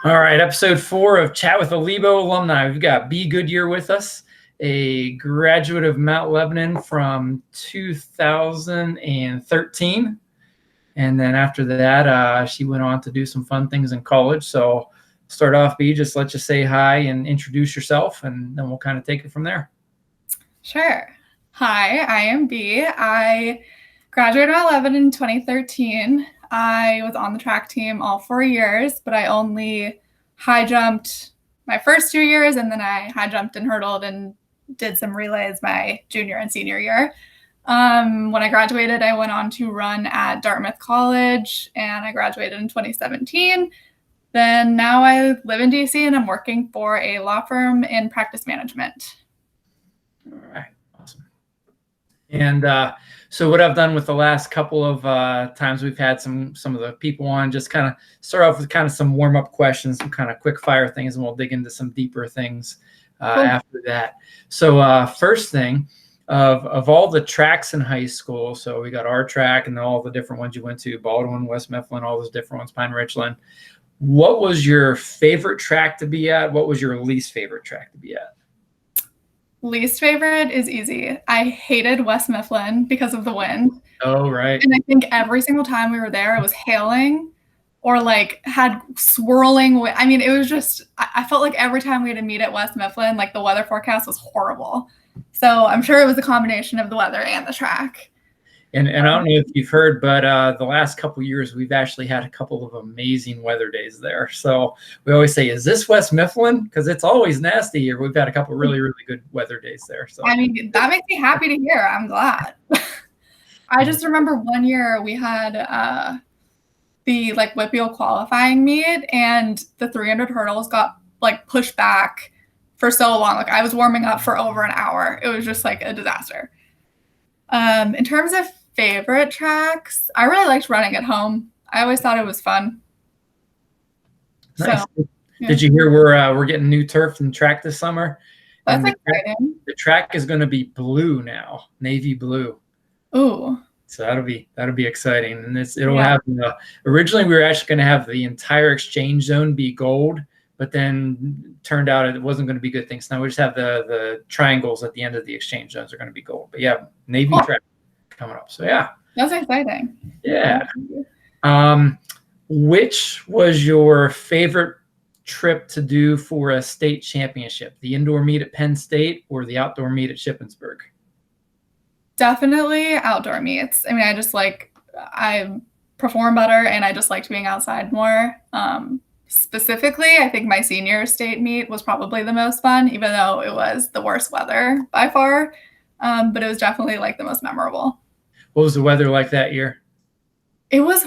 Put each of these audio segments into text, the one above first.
All right, episode 4 of Chat with a Lebo alumni. We've got B. Goodyear with us, a graduate of Mount Lebanon from 2013. And then after that, she went on to do some fun things in college. So start off, B, just let you say hi and introduce yourself, and then we'll kind of take it from there. Sure. Hi, I am B. I graduated Mount Lebanon in 2013. I was on the track team all 4 years, but I only high jumped my first 2 years, and then I high jumped and hurdled and did some relays my junior and senior year. When I graduated, I went on to run at Dartmouth College, and I graduated in 2017. Then now I live in DC, and I'm working for a law firm in practice management. All right, awesome. And so what I've done with the last couple of times we've had some of the people on, just kind of start off with kind of some warm-up questions, some kind of quick fire things, and we'll dig into some deeper things cool. After that. So first thing, of all the tracks in high school, so we got our track and then all the different ones you went to, Baldwin, West Mifflin, all those different ones, Pine Richland. What was your favorite track to be at? What was your least favorite track to be at? Least favorite is easy. I hated West Mifflin because of the wind. Oh, right. And I think every single time we were there, it was hailing or like had swirling. I mean, it was just, I felt like every time we had to meet at West Mifflin, like the weather forecast was horrible. So I'm sure it was a combination of the weather and the track. And I don't know if you've heard, but the last couple of years, we've actually had a couple of amazing weather days there. So we always say, is this West Mifflin? Because it's always nasty here. We've had a couple of really, really good weather days there. So I mean, that makes me happy to hear. I'm glad. I just remember one year we had the Whitfield qualifying meet, and the 300 hurdles got pushed back for so long. I was warming up for over an hour. It was just a disaster. In terms of favorite tracks, I really liked running at home. I always thought it was fun. Nice. So, yeah. Did you hear we're getting new turf and track this summer? That's exciting. The track is going to be blue now, navy blue. Ooh. So that'll be exciting, and it'll have. Originally, we were actually going to have the entire exchange zone be gold, but then turned out it wasn't going to be good things. Now we just have the triangles at the end of the exchange zones are going to be gold. But yeah, navy track coming up. So yeah, that's exciting. Yeah. Which was your favorite trip to do for a state championship? The indoor meet at Penn State or the outdoor meet at Shippensburg? Definitely outdoor meets. I mean, I perform better, and I just liked being outside more. Specifically, I think my senior state meet was probably the most fun, even though it was the worst weather by far. But it was definitely the most memorable. What was the weather like that year? It was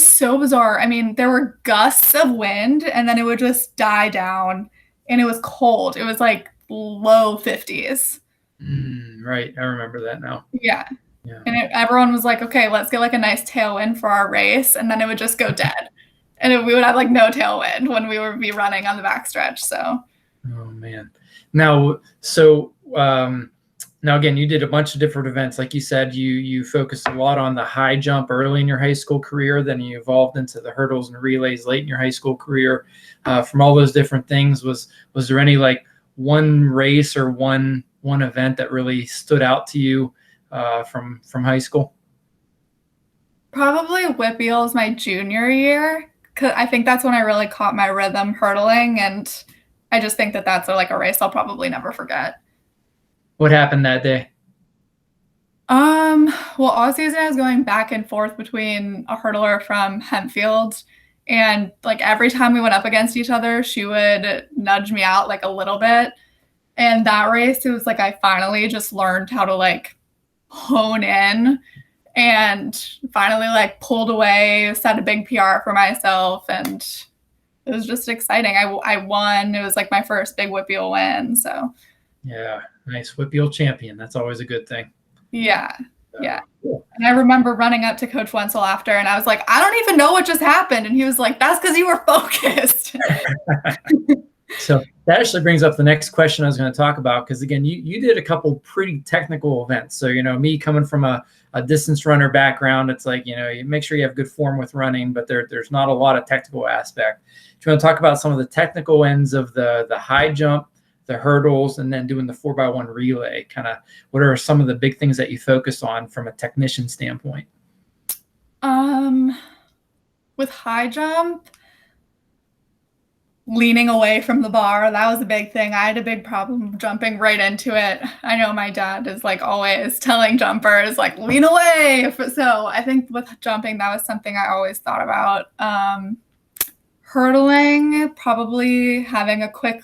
so bizarre. I mean, there were gusts of wind, and then it would just die down, and it was cold. It was low 50s. Right. I remember that now. Yeah. And everyone was like, okay, let's get a nice tailwind for our race. And then it would just go dead. And we would have no tailwind when we would be running on the backstretch. So. Oh man. Now, so now again, you did a bunch of different events. Like you said, you focused a lot on the high jump early in your high school career. Then you evolved into the hurdles and relays late in your high school career. From all those different things, was there any one race or one event that really stood out to you from high school? Probably Whitfield my junior year. Cause I think that's when I really caught my rhythm hurdling, and I just think that's a race I'll probably never forget. What happened that day? Well, all season I was going back and forth between a hurdler from Hempfield, and every time we went up against each other, she would nudge me out a little bit. And that race, it was I finally just learned how to hone in, and finally pulled away, set a big PR for myself, and it was just exciting. I won. It was my first big Whitfield win. So yeah, nice. Whitfield champion. That's always a good thing. Yeah. Yeah. Cool. And I remember running up to Coach Wenzel after, and I was like, I don't even know what just happened. And he was like, that's because you were focused. So that actually brings up the next question I was going to talk about, because again, you did a couple pretty technical events. So, me coming from a a distance runner background, it's like, you make sure you have good form with running, but there's not a lot of technical aspect. Do you want to talk about some of the technical ends of the high jump, the hurdles, and then doing the 4x1 relay? Kind of what are some of the big things that you focus on from a technician standpoint? With high jump, leaning away from the bar, that was a big thing. I had a big problem jumping right into it. I know my dad is like always telling jumpers like lean away. So I think with jumping, that was something I always thought about. Hurdling, probably having a quick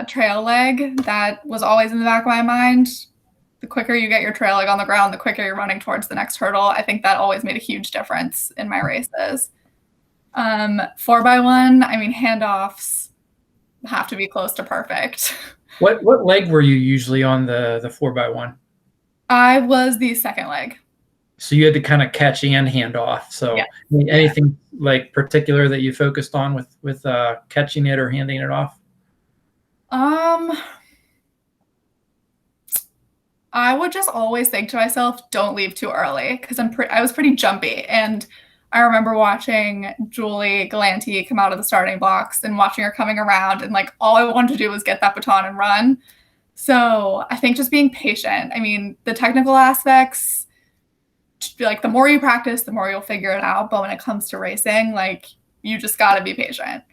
trail leg, that was always in the back of my mind. The quicker you get your trail leg on the ground, the quicker you're running towards the next hurdle. I think that always made a huge difference in my races. 4x1, I mean, handoffs have to be close to perfect. What leg were you usually on the 4x1? I was the second leg. So you had to kind of catch and hand off. So anything like particular that you focused on with catching it or handing it off? I would just always think to myself, don't leave too early, because I was pretty jumpy. And I remember watching Julie Galanti come out of the starting blocks and watching her coming around, and like all I wanted to do was get that baton and run. So I think just being patient. I mean, the technical aspects, like the more you practice, the more you'll figure it out. But when it comes to racing, like you just got to be patient.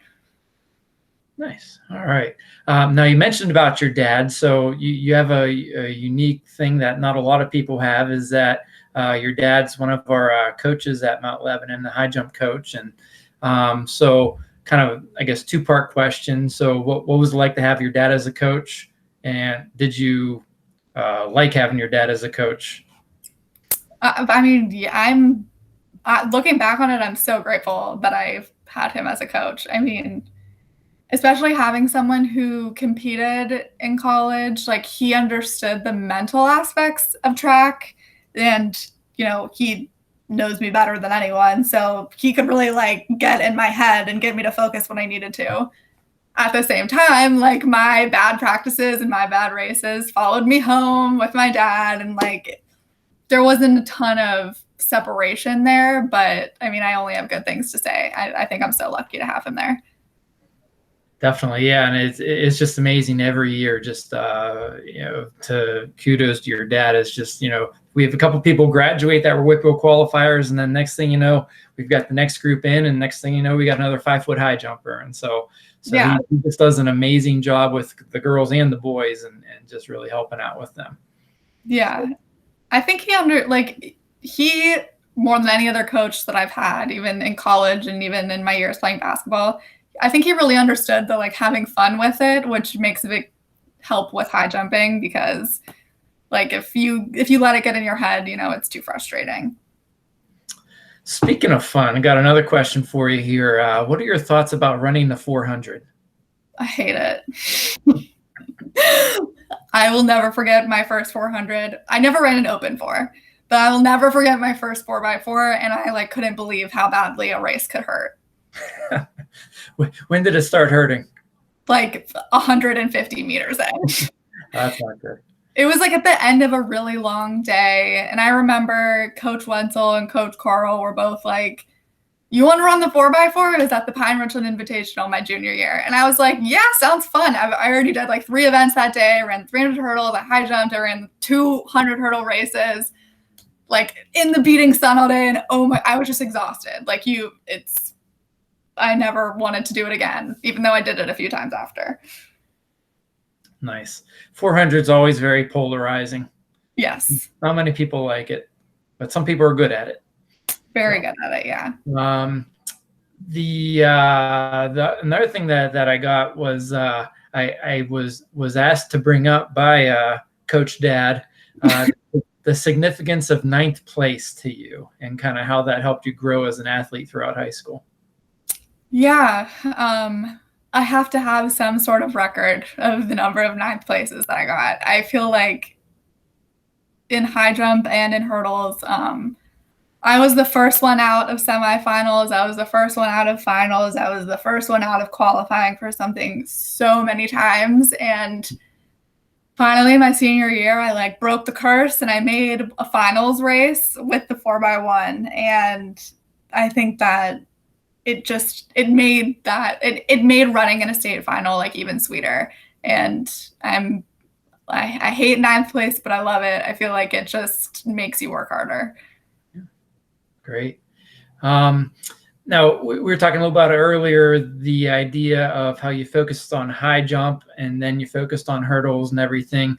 Nice. All right. Now you mentioned about your dad. So you have a unique thing that not a lot of people have, is that your dad's one of our coaches at Mount Lebanon, the high jump coach. And so kind of, I guess, two-part question. So what was it like to have your dad as a coach? And did you like having your dad as a coach? I mean, I'm looking back on it, I'm so grateful that I've had him as a coach. I mean, especially having someone who competed in college, like he understood the mental aspects of track, and he knows me better than anyone, so he could really like get in my head and get me to focus when I needed to. At the same time, like my bad practices and my bad races followed me home with my dad, and like there wasn't a ton of separation there, but I mean, I only have good things to say. I think I'm so lucky to have him there. Definitely, yeah, and it's just amazing every year. Just to kudos to your dad. Is just we have a couple people graduate that were Whitfield qualifiers, and then next thing you know, we've got the next group in, and next thing you know, we got another 5-foot high jumper, and so yeah. He just does an amazing job with the girls and the boys, and just really helping out with them. Yeah, I think he more than any other coach that I've had, even in college and even in my years playing basketball, I think he really understood the like having fun with it, which makes a big help with high jumping, because like if you let it get in your head, it's too frustrating. Speaking of fun, I got another question for you here. What are your thoughts about running the 400? I hate it. I will never forget my first 400. I never ran an open 4, but I will never forget my first 4x4, and I like couldn't believe how badly a race could hurt. When did it start hurting? Like 150 meters in. That's not good. It was like at the end of a really long day. And I remember Coach Wenzel and Coach Carl were both like, you want to run the 4x4? It was at the Pine Richland Invitational my junior year. And I was like, yeah, sounds fun. I already did like 3 events that day. I ran 300 hurdles, I high jumped, I ran 200 hurdle races, like in the beating sun all day. And I was just exhausted. Like I never wanted to do it again, even though I did it a few times after. Nice. 400 is always very polarizing. Yes. Not many people like it, but some people are good at it. Very good at it, yeah. The another thing that I got was I was asked to bring up by Coach Dad the significance of 9th place to you, and kind of how that helped you grow as an athlete throughout high school. Yeah. I have to have some sort of record of the number of 9th places that I got. I feel like in high jump and in hurdles, I was the first one out of semifinals. I was the first one out of finals. I was the first one out of qualifying for something so many times. And Finally, my senior year, I like broke the curse and I made a finals race with the 4x1. And I think that it made running in a state final like even sweeter. And I hate ninth place, but I love it. I feel like it just makes you work harder. Great. Now, we were talking a little about it earlier, the idea of how you focused on high jump and then you focused on hurdles and everything.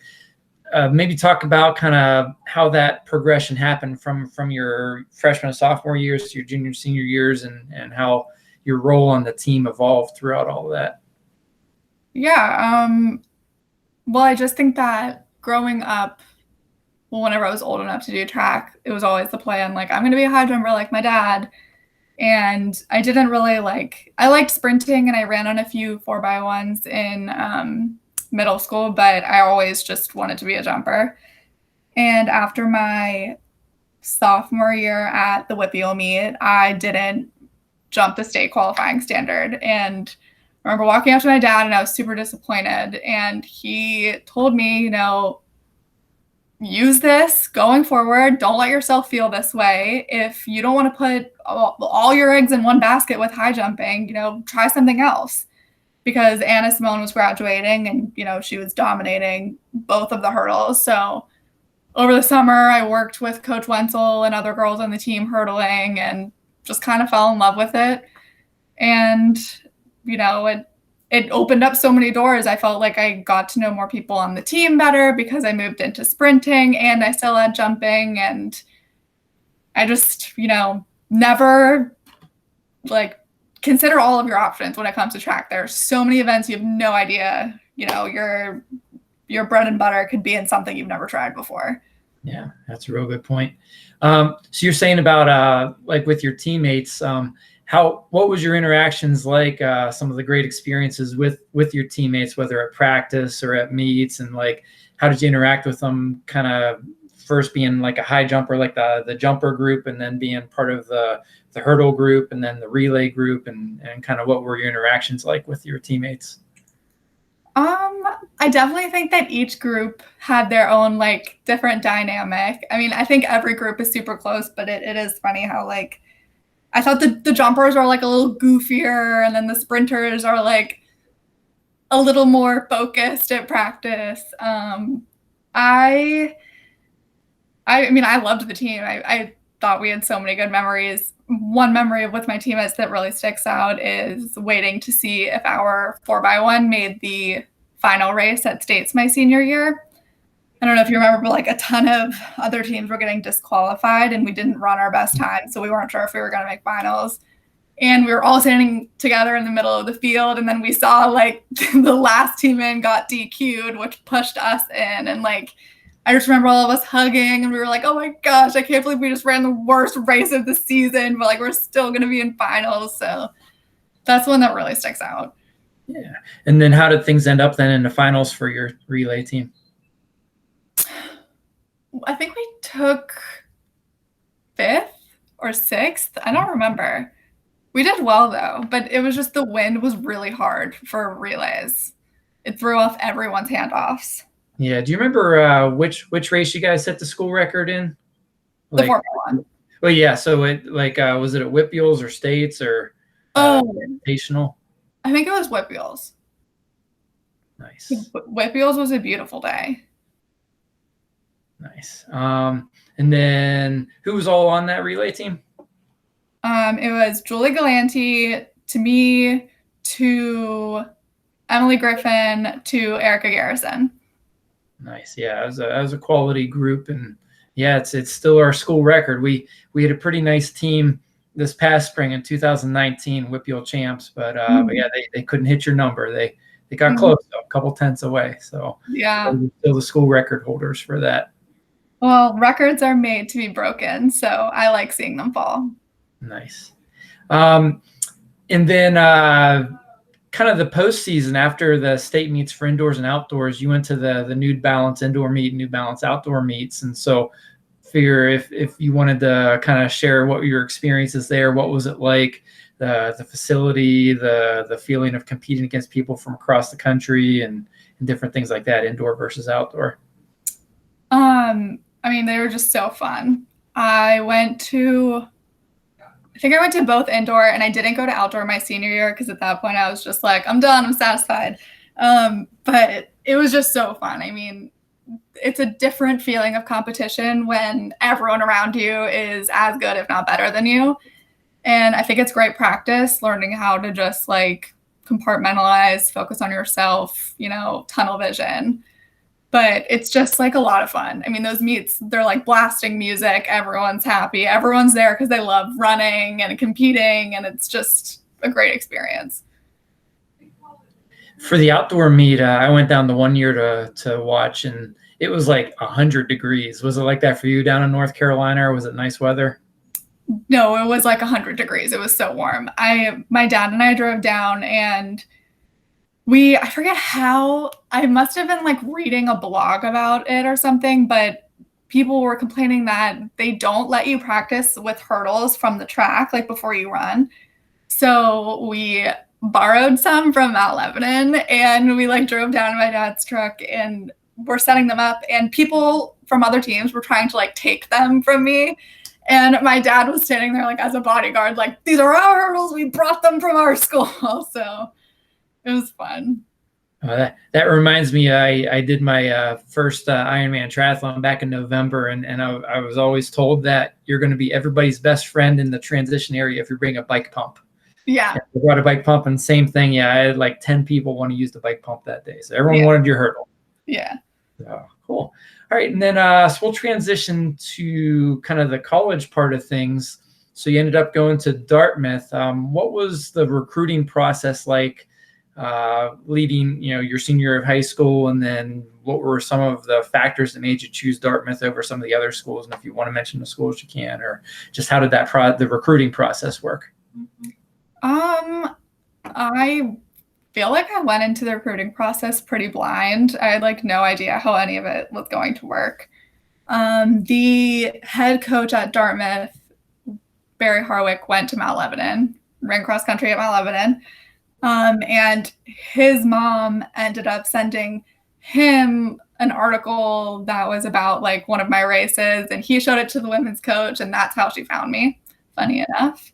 Maybe talk about kind of how that progression happened from your freshman and sophomore years to your junior and senior years, and how your role on the team evolved throughout all of that. Yeah. Well, I just think that growing up, well, whenever I was old enough to do track, it was always the plan, like, I'm going to be a high jumper like my dad. And I didn't really I liked sprinting and I ran on a few 4x1s in middle school, but I always just wanted to be a jumper. And after my sophomore year at the Whitfield meet, I didn't jump the state qualifying standard. And I remember walking up to my dad and I was super disappointed. And he told me, use this going forward. Don't let yourself feel this way. If you don't want to put all your eggs in one basket with high jumping, try something else. Because Anna Simone was graduating and, she was dominating both of the hurdles. So over the summer, I worked with Coach Wenzel and other girls on the team hurdling and just kind of fell in love with it. And, it opened up so many doors. I felt like I got to know more people on the team better because I moved into sprinting and I still had jumping. And I just, never consider all of your options when it comes to track. There are so many events you have no idea, your bread and butter could be in something you've never tried before. Yeah, that's a real good point. So you're saying about with your teammates, what was your interactions like? Some of the great experiences with your teammates, whether at practice or at meets, and how did you interact with them? Kind of first being like a high jumper, like the jumper group, and then being part of the hurdle group, and then the relay group, and kind of what were your interactions like with your teammates? I definitely think that each group had their own different dynamic. I mean, I think every group is super close, but it is funny how I thought the jumpers are a little goofier, and then the sprinters are a little more focused at practice. I mean, I loved the team. I thought we had so many good memories. One memory with my teammates that really sticks out is waiting to see if our 4x1 made the final race at States my senior year. I don't know if you remember, but a ton of other teams were getting disqualified and we didn't run our best time. So we weren't sure if we were going to make finals. And we were all standing together in the middle of the field. And then we saw the last team in got DQ'd, which pushed us in. And I just remember all of us hugging and we were like, oh my gosh, I can't believe we just ran the worst race of the season, but we're still going to be in finals. So that's one that really sticks out. Yeah. And then how did things end up then in the finals for your relay team? I think we took 5th or 6th. I don't remember. We did well though, but it was just the wind was really hard for relays. It threw off everyone's handoffs. Yeah. Do you remember which race you guys set the school record in? The 4x1. Well, yeah. So it was it at Whitfields or States or Invitational? I think it was Whitfields. Nice. Whitfields was a beautiful day. Nice. And then who was all on that relay team? It was Julie Galanti, to me, to Emily Griffin, to Erica Garrison. Nice. Yeah, it was a quality group, and yeah, it's still our school record. We had a pretty nice team this past spring in 2019, Whitfield champs, but yeah, they couldn't hit your number. They got close, though, a couple tenths away. So yeah, still the school record holders for that. Well, records are made to be broken, so I like seeing them fall. Nice. And then kind of the postseason after the state meets for indoors and outdoors, you went to the New Balance indoor meet, New Balance outdoor meets. And so figure if you wanted to kind of share what your experiences there, what was it like? the facility, the feeling of competing against people from across the country and different things like that, indoor versus outdoor? I mean, they were just so fun. I think I went to both indoor, and I didn't go to outdoor my senior year because at that point I was just like, I'm done, I'm satisfied. But it was just so fun. I mean, it's a different feeling of competition when everyone around you is as good, if not better than you. And I think it's great practice learning how to just like compartmentalize, focus on yourself, tunnel vision. But it's just like a lot of fun. I mean, those meets, they're like blasting music. Everyone's happy. Everyone's there because they love running and competing. And it's just a great experience. For the outdoor meet, I went down the one year to watch, and it was like 100 degrees. Was it like that for you down in North Carolina, or was it nice weather? No, it was like 100 degrees. It was so warm. My dad and I drove down, and I forget how, I must have been like reading a blog about it or something, but people were complaining that they don't let you practice with hurdles from the track, like before you run. So we borrowed some from Mount Lebanon, and we like drove down in my dad's truck and we're setting them up, and people from other teams were trying to like take them from me. And my dad was standing there like as a bodyguard, like, these are our hurdles. We brought them from our school. So it was fun. That reminds me, I did my first Ironman triathlon back in November, and I was always told that you're going to be everybody's best friend in the transition area if you bring a bike pump. Yeah. I brought a bike pump, and same thing. Yeah, I had like 10 people want to use the bike pump that day. So everyone wanted your hurdle. Yeah. So cool. All right. And then so we'll transition to kind of the college part of things. So you ended up going to Dartmouth. What was the recruiting process like leading, your senior year of high school? And then what were some of the factors that made you choose Dartmouth over some of the other schools? And if you want to mention the schools, you can, or just how did the recruiting process work? I feel like I went into the recruiting process pretty blind. I had like no idea how any of it was going to work. The head coach at Dartmouth, Barry Harwick, went to Mount Lebanon, ran cross country at Mount Lebanon. And his mom ended up sending him an article that was about like one of my races, and he showed it to the women's coach, and that's how she found me, funny enough.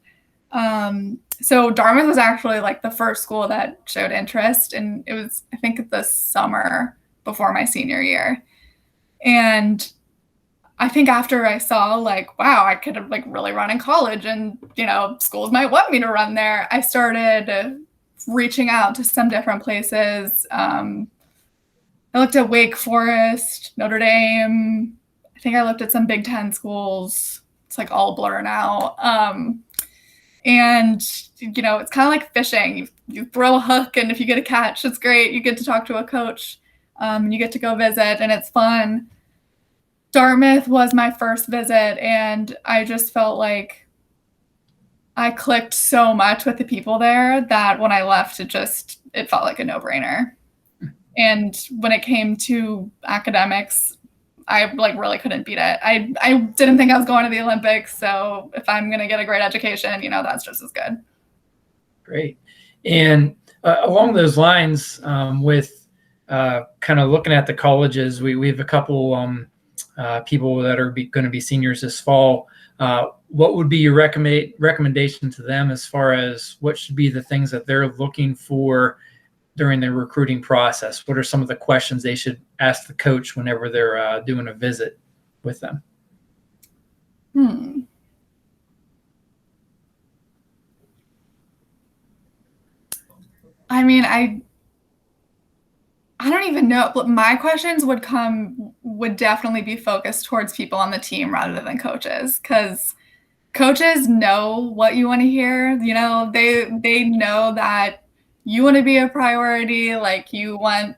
So Dartmouth was actually like the first school that showed interest, and it was, I think, the summer before my senior year. And I think after I saw like, wow, I could have like really run in college, and schools might want me to run there, I started reaching out to some different places. I looked at Wake Forest, Notre Dame. I think I looked at some Big Ten schools. It's like all a blur now. And, it's kind of like fishing. You throw a hook, and if you get a catch, it's great. You get to talk to a coach, and you get to go visit, and it's fun. Dartmouth was my first visit, and I just felt like I clicked so much with the people there that when I left, it felt like a no-brainer. And when it came to academics, I like really couldn't beat it. I didn't think I was going to the Olympics, so if I'm going to get a great education, that's just as good. Great. And along those lines, with kind of looking at the colleges, we have a couple people that are going to be seniors this fall. What would be your recommendation to them as far as what should be the things that they're looking for during the recruiting process? What are some of the questions they should ask the coach whenever they're doing a visit with them? I mean, I don't even know, but my questions would definitely be focused towards people on the team rather than coaches, because coaches know what you want to hear. They know that you want to be a priority, like you want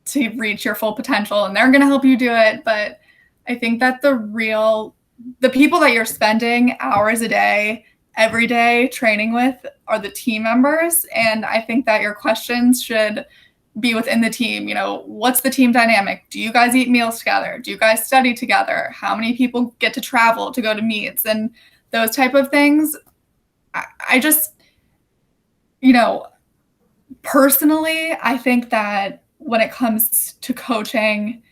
to reach your full potential, and they're going to help you do it. But I think that the people that you're spending hours a day, every day training with are the team members. And I think that your questions should be within the team. What's the team dynamic? Do you guys eat meals together? Do you guys study together? How many people get to travel to go to meets? And those type of things. you know, personally, I think that when it comes to coaching,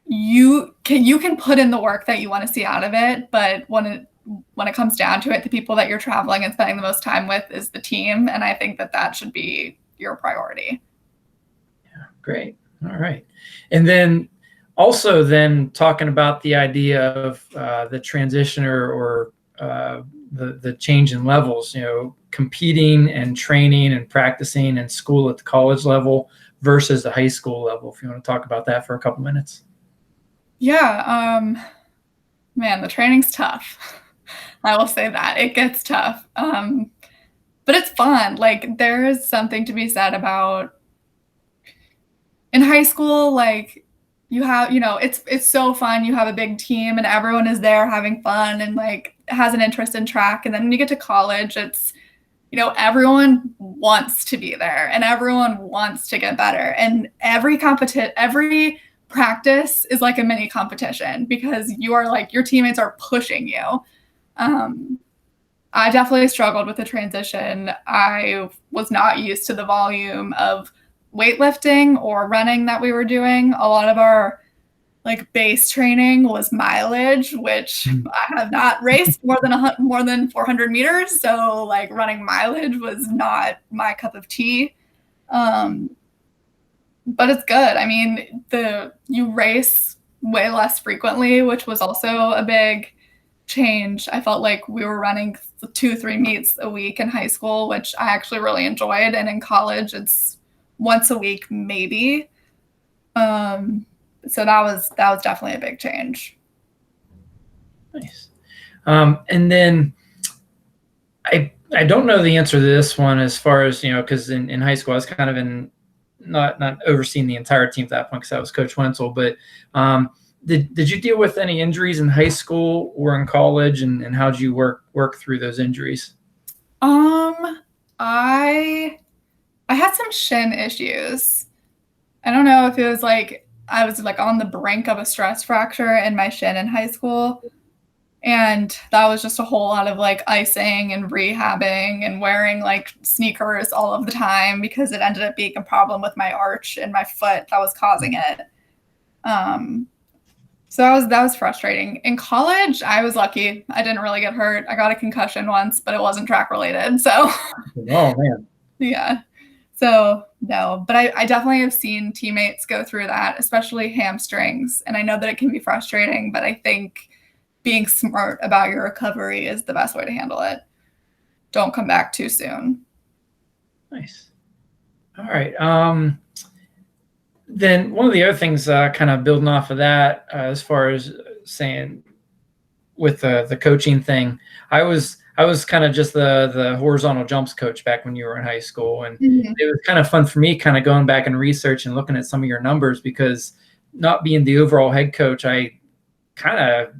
you can put in the work that you want to see out of it, but when it comes down to it, the people that you're traveling and spending the most time with is the team, and I think that that should be your priority. Yeah, great. All right. And then also then talking about the idea of the transition or the change in levels, competing and training and practicing in school at the college level versus the high school level. If you want to talk about that for a couple minutes. Yeah, man, the training's tough. I will say that it gets tough, but it's fun. Like there is something to be said about in high school. Like you have, it's so fun. You have a big team, and everyone is there having fun and like has an interest in track. And then when you get to college, it's everyone wants to be there and everyone wants to get better. And every practice is like a mini competition because you are like your teammates are pushing you. Um, I definitely struggled with the transition. I was not used to the volume of weightlifting or running that we were doing. A lot of our like base training was mileage, which I have not raced more than 400 meters. So like running mileage was not my cup of tea. Um, but it's good. I mean, you race way less frequently, which was also a big change. I felt like we were running 2-3 meets a week in high school, which I actually really enjoyed. And in college, it's once a week, maybe. So that was definitely a big change. Nice. And then I don't know the answer to this one as far as, because in high school I was kind of in not overseeing the entire team at that point because I was Coach Wenzel, but did you deal with any injuries in high school or in college, and how did you work through those injuries? I had some shin issues. I don't know if it was like I was like on the brink of a stress fracture in my shin in high school. And that was just a whole lot of like icing and rehabbing and wearing like sneakers all of the time because it ended up being a problem with my arch in my foot that was causing it. So that was frustrating. In college, I was lucky. I didn't really get hurt. I got a concussion once, but it wasn't track related. So Oh man. yeah. So no, but I definitely have seen teammates go through that, especially hamstrings. And I know that it can be frustrating, but I think being smart about your recovery is the best way to handle it. Don't come back too soon. Nice. All right. Then one of the other things, kind of building off of that, as far as saying with the coaching thing, I was kind of just the horizontal jumps coach back when you were in high school, and it was kind of fun for me, kind of going back and research and looking at some of your numbers because not being the overall head coach, I kind of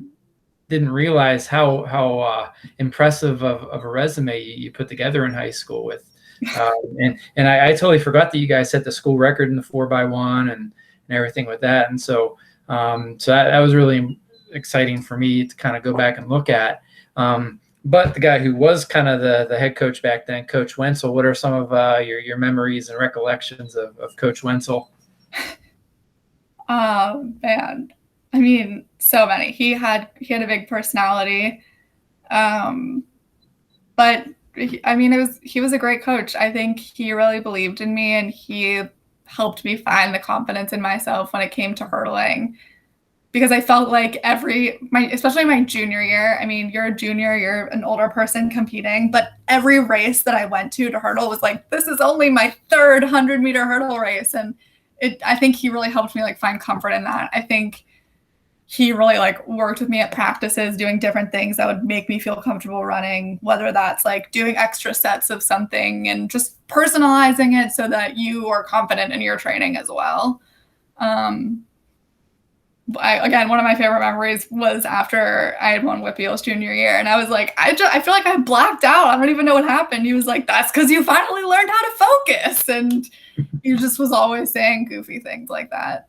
didn't realize how impressive of a resume you put together in high school with. And I totally forgot that you guys set the school record in the 4x1 and everything with that. And so that was really exciting for me to kind of go back and look at. But the guy who was kind of the head coach back then, Coach Wenzel, what are some of your memories and recollections of Coach Wenzel? Man. I mean, so many. He had a big personality. But I mean, he was a great coach. I think he really believed in me and he helped me find the confidence in myself when it came to hurdling. Because I felt like especially my junior year, I mean, you're a junior, you're an older person competing, but every race that I went to hurdle was like, this is only my third 100-meter hurdle race. And I think he really helped me like find comfort in that. I think he really like worked with me at practices, doing different things that would make me feel comfortable running, whether that's like doing extra sets of something and just personalizing it so that you are confident in your training as well. Again, one of my favorite memories was after I had won Whitfield's junior year. And I was like, I feel like I blacked out. I don't even know what happened. He was like, that's because you finally learned how to focus. And he just was always saying goofy things like that.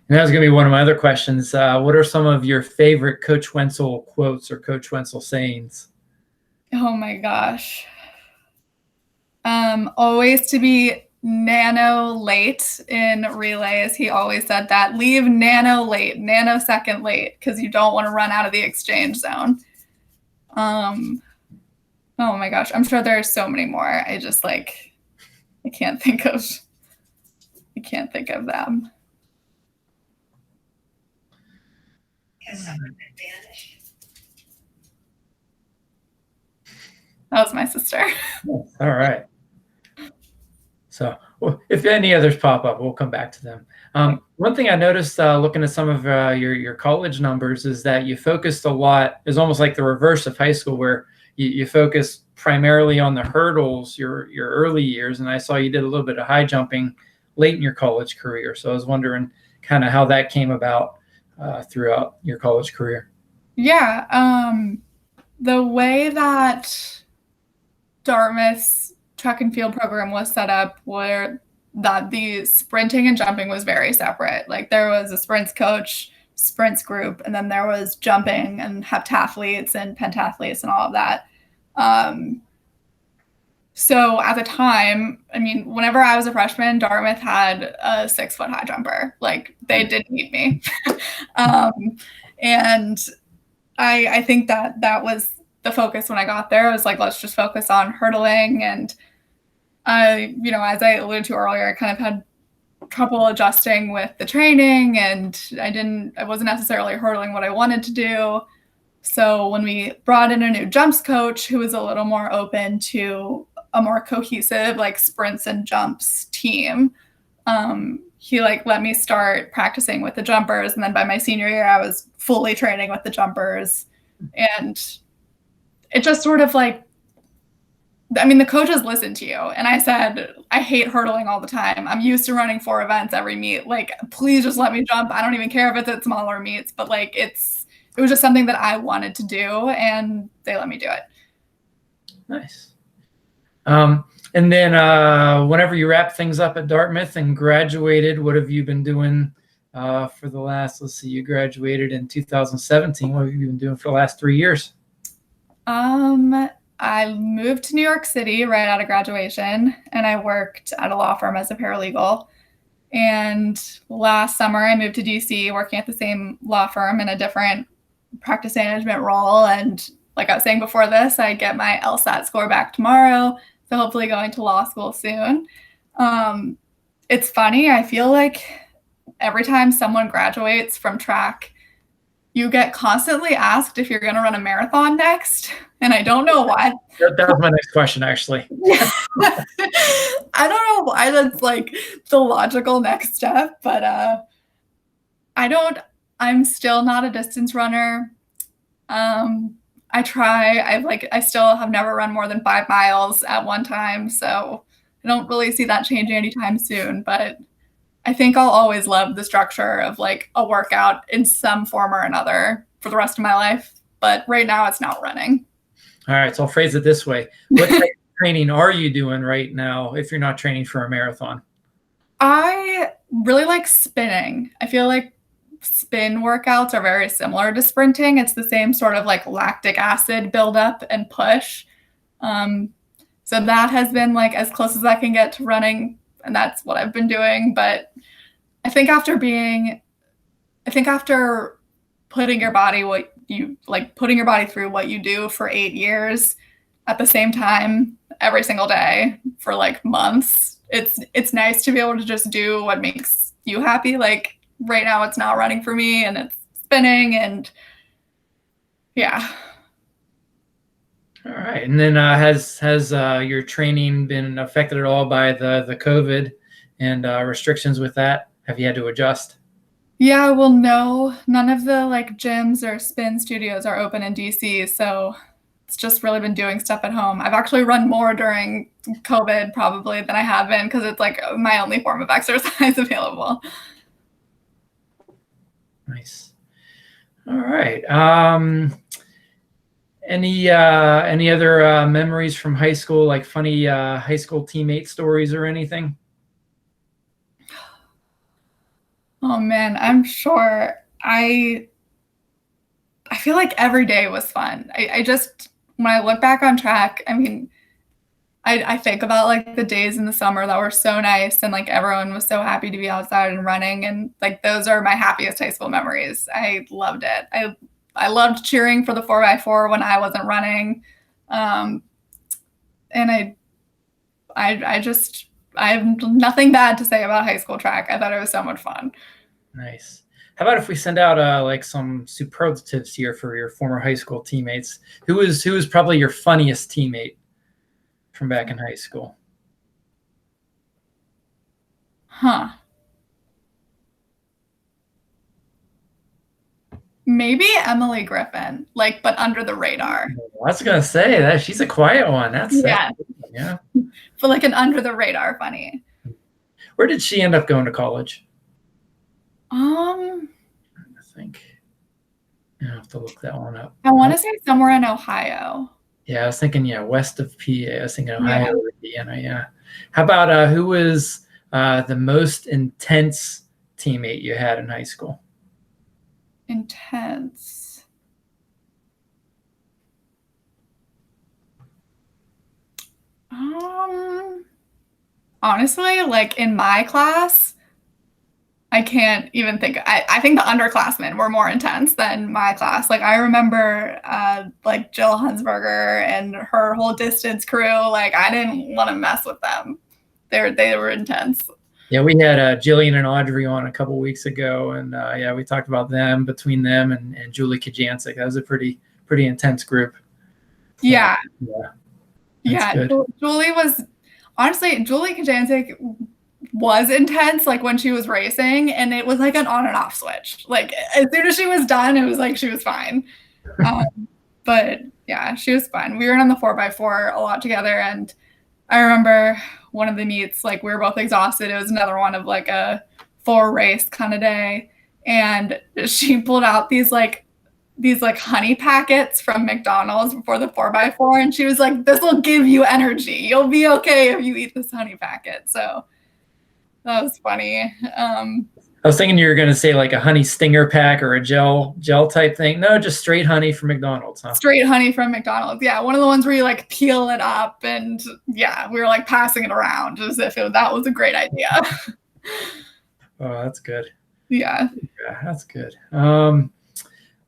And that was going to be one of my other questions. What are some of your favorite Coach Wenzel quotes or Coach Wenzel sayings? Oh my gosh. Always to be nano late in relays. He always said that. Leave nanosecond late, because you don't want to run out of the exchange zone. Oh my gosh, I'm sure there's so many more. I just I can't think of them. That was my sister. All right. So if any others pop up, we'll come back to them. One thing I noticed looking at some of your college numbers is that you focused a lot. It's almost like the reverse of high school, where you focus primarily on the hurdles your early years, and I saw you did a little bit of high jumping late in your college career. So I was wondering kind of how that came about throughout your college career. Yeah, the way that Dartmouth's track and field program was set up, where that the sprinting and jumping was very separate. Like, there was a sprints coach, sprints group, and then there was jumping and heptathletes and pentathletes and all of that. So at the time, I mean, whenever I was a freshman, Dartmouth had a 6-foot high jumper. Like, they didn't need me. And I think that was the focus when I got there. I was like, let's just focus on hurdling. And as I alluded to earlier, I kind of had trouble adjusting with the training, and I wasn't necessarily hurdling what I wanted to do. So when we brought in a new jumps coach who was a little more open to a more cohesive sprints and jumps team, he let me start practicing with the jumpers. And then by my senior year, I was fully training with the jumpers. And it just sort of the coaches listened to you. And I said, I hate hurdling all the time. I'm used to running 4 events every meet. Please just let me jump. I don't even care if it's at smaller meets, but it was just something that I wanted to do, and they let me do it. Nice. And then whenever you wrap things up at Dartmouth and graduated, what have you been doing for the last, let's see, you graduated in 2017. What have you been doing for the last 3 years? I moved to New York City right out of graduation, and I worked at a law firm as a paralegal. And last summer, I moved to DC, working at the same law firm in a different practice management role. And like I was saying before this, I get my LSAT score back tomorrow, so hopefully going to law school soon. It's funny, I feel like every time someone graduates from track, you get constantly asked if you're going to run a marathon next. And I don't know why. That was my next question, actually. I don't know why that's the logical next step, but I'm still not a distance runner. I try. I still have never run more than 5 miles at one time, so I don't really see that changing anytime soon. But I think I'll always love the structure of a workout in some form or another for the rest of my life. But right now, it's not running. All right, so I'll phrase it this way: what type of training are you doing right now if you're not training for a marathon? I really like spinning. I feel like spin workouts are very similar to sprinting. It's the same sort of lactic acid buildup and push. So that has been as close as I can get to running, and that's what I've been doing. But I think after putting your body putting your body through what you do for 8 years at the same time every single day for months, it's nice to be able to just do what makes you happy. Right now it's not running for me, and it's spinning, and yeah. All right. And then has your training been affected at all by the COVID and restrictions with that? Have you had to adjust? Yeah, well, no, none of the gyms or spin studios are open in DC, so it's just really been doing stuff at home. I've actually run more during COVID probably than I have been, because it's my only form of exercise available. Nice. All right. Any other memories from high school, funny high school teammate stories or anything? Oh man, I'm sure. I feel like every day was fun. I just, when I look back on track, I I think about like the days in the summer that were so nice and like everyone was so happy to be outside and running, and like those are my happiest high school memories. I loved it. I loved cheering for the 4x4 when I wasn't running. And I have nothing bad to say about high school track. I thought it was so much fun. Nice. How about if we send out like some superlatives here for your former high school teammates? Who was probably your funniest teammate from back in high school? Huh. Maybe Emily Griffin, like, but under the radar. I was gonna say that she's a quiet one. Yeah. Yeah. But like an under the radar funny. Where did she end up going to college? I I think I have to look that one up. I want to say somewhere in Ohio. Yeah, I was thinking, west of PA. I was thinking Ohio or Indiana. Yeah. How about who was the most intense teammate you had in high school? Intense. Honestly, like in my class, I can't even think. I think the underclassmen were more intense than my class. Like I remember like Jill Hunsberger and her whole distance crew. Like I didn't want to mess with them. They were intense. Yeah, we had Jillian and Audrey on a couple weeks ago, and we talked about them, between them and Julie Kajancic. That was a pretty intense group. So, yeah. Good. Julie was honestly, Julie Kajancic was intense, like when she was racing, and it was like an on and off switch. Like as soon as she was done, it was like she was fine. But yeah, she was fun. We were on the 4x4 a lot together, and I remember one of the meets, like we were both exhausted. It was another one of like a 4 race kind of day, and she pulled out these honey packets from McDonald's before the 4x4, and she was like, "This will give you energy. You'll be okay if you eat this honey packet." So that was funny. I was thinking you were going to say like a honey stinger pack or a gel type thing. No, just straight honey from McDonald's, huh? Straight honey from McDonald's. Yeah, one of the ones where you like peel it up, and yeah, we were like passing it around as if that was a great idea. Oh, that's good. Yeah, that's good.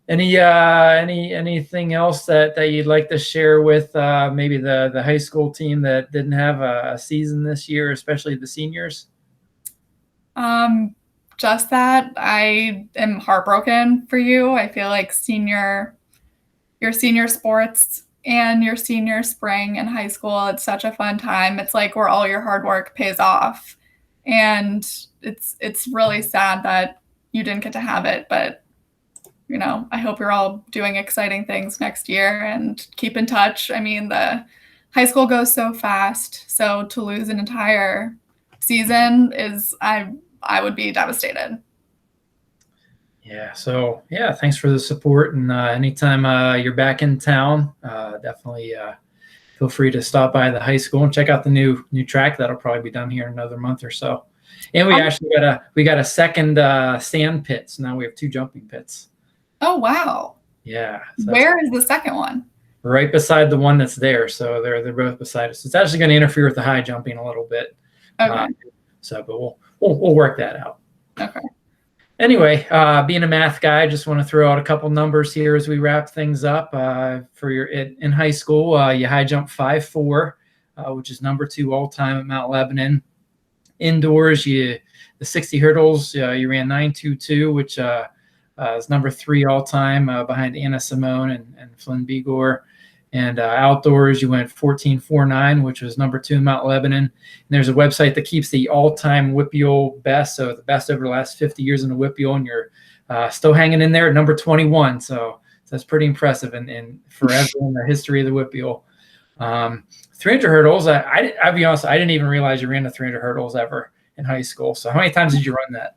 Anything else that you'd like to share with maybe the high school team that didn't have a season this year, especially the seniors? Just that I am heartbroken for you. I feel like your senior sports and your senior spring in high school, it's such a fun time. It's like where all your hard work pays off. And it's really sad that you didn't get to have it, but I hope you're all doing exciting things next year and keep in touch. I mean, the high school goes so fast, so to lose an entire season I would be devastated. Yeah. So thanks for the support. And anytime you're back in town, definitely feel free to stop by the high school and check out the new track. That'll probably be done here in another month or so. And we actually got a second sand pit. So now we have 2 jumping pits. Oh, wow. Yeah. So where is the second one? Right beside the one that's there. So they're both beside us. It's actually going to interfere with the high jumping a little bit. Okay. But we'll work that out. Okay. Anyway, being a math guy, I just want to throw out a couple numbers here as we wrap things up. For in high school, you high jump 5.4, which is number 2 all time at Mount Lebanon. Indoors, the 60 hurdles, you ran 9.22, which is number 3 all time, behind Anna Simone and Flynn Begor. And outdoors, you went 14.49, which was number 2 in Mount Lebanon. And there's a website that keeps the all-time WPIAL best, so the best over the last 50 years in the WPIAL, and you're still hanging in there at number 21. So that's pretty impressive and forever in the history of the WPIAL. 300 hurdles, I'll be honest, I didn't even realize you ran the 300 hurdles ever in high school. So how many times did you run that?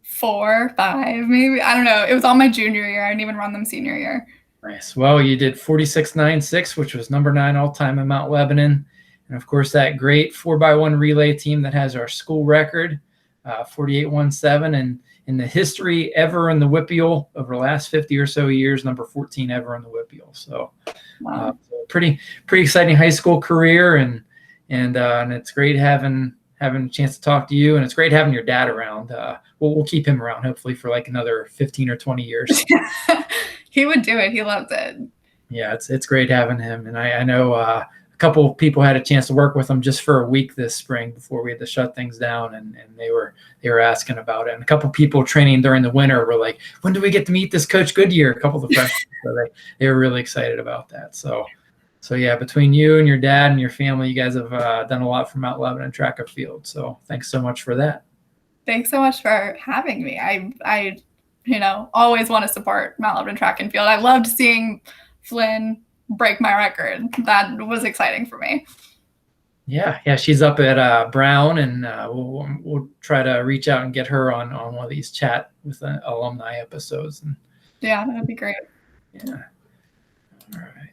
4, 5, maybe. I don't know. It was all my junior year. I didn't even run them senior year. Nice. Well, you did 46.96, which was number 9 all time in Mount Lebanon. And of course, that great 4x1 relay team that has our school record, 48.17. And in the history ever in the WPIAL over the last 50 or so years, number 14 ever in the WPIAL. So, wow. so pretty exciting high school career, and it's great having a chance to talk to you, and it's great having your dad around. We'll keep him around hopefully for like another 15 or 20 years. He would do it. He loves it. Yeah, it's great having him, and I know a couple of people had a chance to work with him just for a week this spring before we had to shut things down, and they were asking about it. And a couple of people training during the winter were like, "When do we get to meet this Coach Goodyear?" A couple of the freshmen, so they were really excited about that. So yeah, between you and your dad and your family, you guys have done a lot for Mount Lebanon track and field. So thanks so much for that. Thanks so much for having me. I always want to support Mount Lebanon track and field. I loved seeing Flynn break my record. That was exciting for me. Yeah, she's up at Brown, and we'll try to reach out and get her on one of these chat with alumni episodes. And yeah, that'd be great. yeah. All right.